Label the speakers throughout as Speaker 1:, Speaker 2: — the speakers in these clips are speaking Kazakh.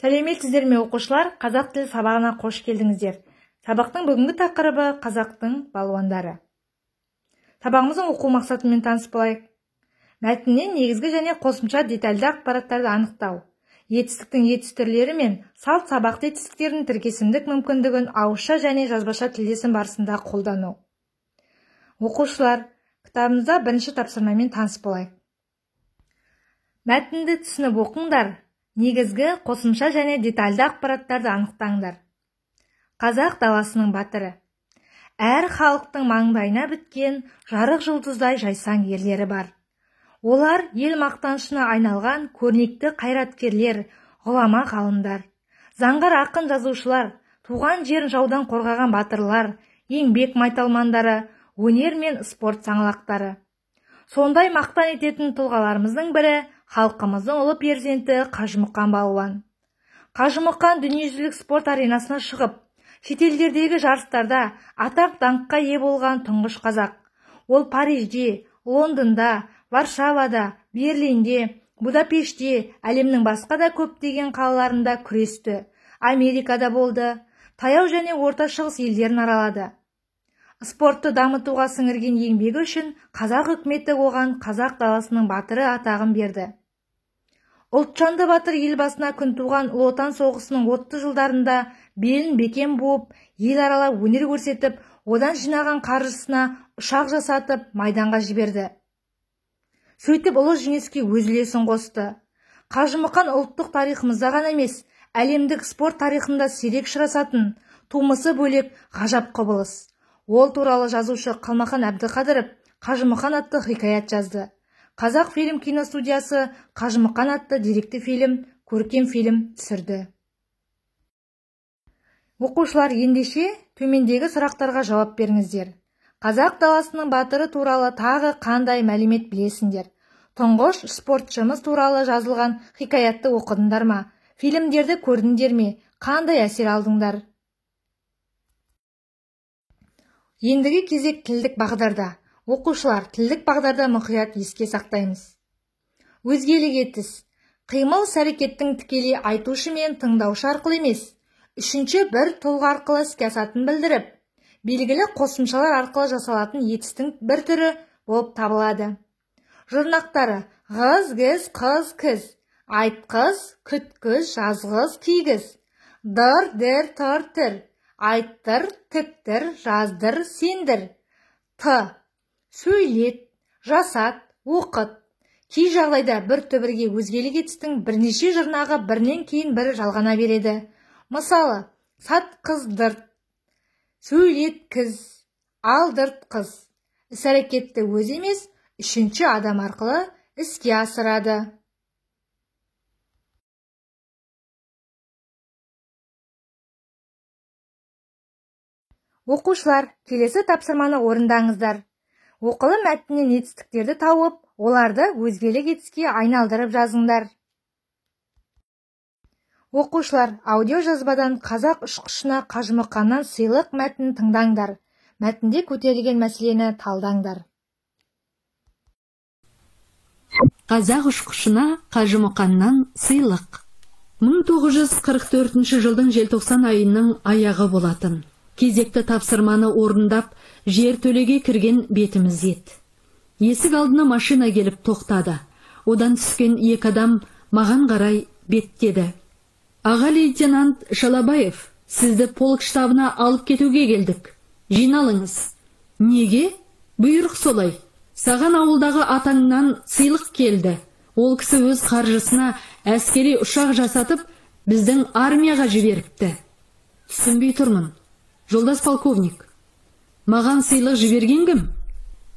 Speaker 1: Сәлеметсіздер ме оқушылар, қазақ тілі сабағына қош келдіңіздер. Сабақтың бүгінгі тақырыбы қазақтың балуандары. Сабағымыздың оқу мақсатымен таныс болайық. Мәтіннен негізгі және қосымша детальді ақпараттарды анықтау. Етістіктің етіс түрлері мен салт сабақты етістіктердің тіркесімдік мүмкіндігін ауызша және жазбаша тілдесім барысында қолдану. Оқушылар, кітабымызда бірінші тапсырмамен таныс болайық. Мәтінді түсініп оқыңдар. Негізгі, қосымша және детальді ақпараттарды анықтаңдар. Қазақ даласының батыры. Әр халықтың маңдайына біткен жарық жұлдыздай жайсаң ерлері бар. Олар ел мақтанышына айналған көрнекті қайраткерлер, ғұлама ғалымдар. Заңғар ақын жазушылар, туған жерін жаудан қорғаған батырлар, еңбек майталмандары, өнер мен спорт саңлақтары. Сондай мақтан ететін тұлғаларымыздың бірі халқымыздың ұлы перзенті Қажымұқан балуан. Қажымұқан дүниежүзілік спорт аренасына шығып, шетелдердегі жарыстарда атақ даңққа ие болған тұңғыш қазақ. Ол Парижде, Лондонда, Варшавада, Берлинде, Будапештте, әлемнің басқа да көптеген қалаларында күресті. Америкада болды, таяу және орта шығыс елдерін аралады. Спортты дамытуға сіңірген еңбегі үшін қазақ үкіметі оған қазақ даласының батыры атағын берді. Ұлтжанды батыр елбасына күн туған Ұлы Отан соғысының 30 жылдарында белін бекем буып, ел аралап өнер көрсетіп, одан жинаған қаржысына ұшақ жасатып, майданға жіберді. Сөйтіп ұлы жеңіске өз үлесін қосты. Қажымұқан ұлттық тарихымызда ғана емес, әлемдік спорт тарихында сирек ұшырасатын, тумысы бөлек ғажап құбылыс. Ол туралы жазушы Қалмақан Әбдіқадыров Қажымұқан атты хикаят жазды. Қазақ фильм киностудиясы Қажымұқан атты деректі фильм, көркем фильм түсірді. Оқушылар, ендеше төмендегі сұрақтарға жауап беріңіздер. Қазақ даласының батыры туралы тағы қандай мәлімет білесіңдер? Тұңғыш спортшымыз туралы жазылған хикаятты оқыдыңдар ма? Фильмдерді көрдіңдер ме? Қандай әсер алдыңдар? Ендігі кезек тілдік бағдарда. Оқушылар, тілдік бағдарда мұқият еске сақтаймыз. Өзгелік етіс. Қимыл іс-әрекеттің тікелей айтушы мен тыңдаушы арқылы емес, үшінші бір тұлға арқылы іске асатынын білдіріп, белгілі қосымшалар арқылы жасалатын етістің бір түрі болып табылады. Жұрнақтары: ғыз-гіз, қыз-кіз, айтқыз, күткіз, жазғыз, кигіз, dır-дір, тұр-тір, айттыр, тіктір, жаздыр, сендір. Сөйлет, жасат, оқыт. Кей жағдайда бір түбірге өзгелік етістің бірнеше жұрнағы бірінен кейін бірі жалғана береді. Мысалы, сатқыздырт, сөйлеткіз, алдыртқыз. Іс-әрекетті өз емес, үшінші адам арқылы іске асырады. Оқушылар, келесі тапсырманы орындаңыздар. Оқылы мәтіннен етістіктерді тауып, оларды өзгелік етіске айналдырып жазыңдар. Оқушылар, аудио жазбадан қазақ ұшқышына Қажымұқаннан сыйлық мәтінін тыңдаңдар. Мәтінде көтерілген мәселені талдаңдар.
Speaker 2: Қазақ ұшқышына Қажымұқаннан сыйлық. 1944 жылдың желтоқсан айының аяғы болатын. Кезекті тапсырманы орындап, жер төлеге кірген бетіміз ет. Есік алдына машина келіп тоқтады. Одан түскен екі адам маған қарай беттеді. Аға лейтенант Шалабаев, сізді полк штабына алып кетуге келдік. Жиналыңыз. Неге? Бұйрық солай. Саған ауылдағы атаңнан сыйлық келді. Ол кісі өз қаржысына әскери ұшақ жасатып, біздің армияға жіберіпті. Түсінбей тұрмын. Жолдас полковник, маған сыйлық жіберген кім?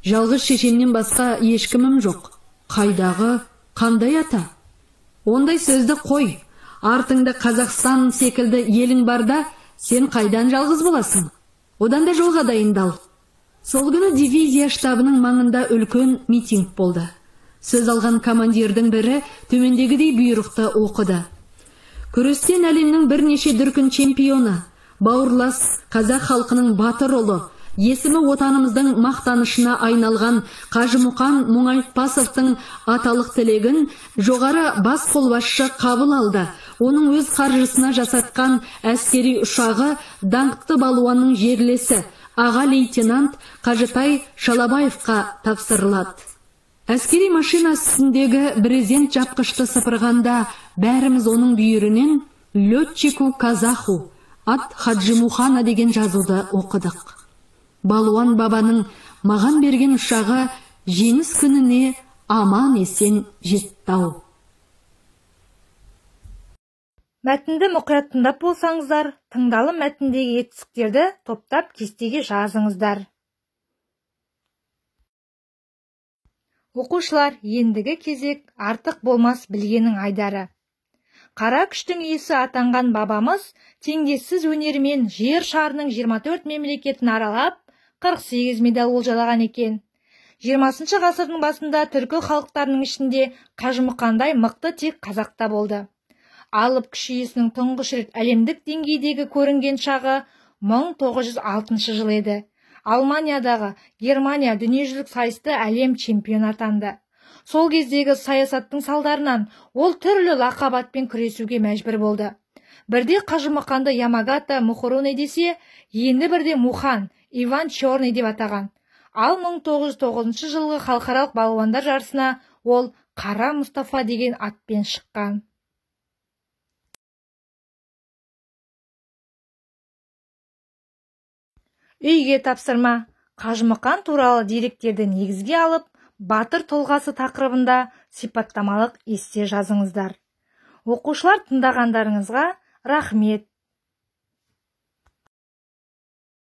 Speaker 2: Жалғыз шешемнен басқа ешкімім жоқ. Қайдағы, қандай ата? Ондай сөзді қой. Артыңда Қазақстан секілді елің барда, сен қайдан жалғыз боласың? Одан да жолға дайындал. Сол күні дивизия штабының маңында үлкен митинг болды. Сөз алған командирдің бірі төмендегідей бұйрықты оқыды. Күрестен әлемнің бірнеше дүркін чемпионы, бауырлас қазақ халқының батыр ұлы, есімі отанымыздың мақтанышына айналған Қажымұқан Мұңайтпасовтың аталық тілегін жоғары бас қолбасшы қабыл алды. оның өз қаржысына жасатқан әскери ұшағы даңқты балуанның жерлесі аға лейтенант Қажытай Шалабаевқа тапсырылады. Әскери машина үстіндегі брезент жапқышты сыпырғанда бәріміз оның бүйірінен «Летчику казаху» ат Хаджимухана деген жазуды оқыдық. Балуан бабаның маған берген ұшағы жеңіс күніне аман есен жетті.
Speaker 1: Мәтінді мұқият тыңдап болсаңыздар, тыңдалым мәтіндегі етістіктерді топтап кестеге жазыңыздар. Оқушылар, ендігі кезек артық болмас білгенің айдары. Қара күштің иесі атанған бабамыз теңдессіз өнерімен жер шарының 24 мемлекетін аралап, 48 медаль олжалаған екен. 20 ғасырдың басында түркі халықтарының ішінде Қажымұқандай мықты тек қазақта болды. Алып күш иесінің тұңғыш рет әлемдік деңгейдегі көрінген шағы 1906 жыл еді. Алманиядағы Германия дүниежүзілік сайысты әлем чемпионы атанды. Сол кездегі саясаттың салдарынан ол түрлі лақабатпен күресуге мәжбүр болды. Бірде Қажымұқанды Ямагата Мухоруне десе, енді бірде Мухан Иван Черный деп атаған. Ал 1909 жылғы халықаралық балуандар жарысына ол Қара Мұстафа деген атпен шыққан. Үйге тапсырма. Қажымұқан туралы деректерді негізге алып, батыр тұлғасы тақырыбында сипаттамалық эссе жазыңыздар. Оқушылар, тыңдағандарыңызға рахмет.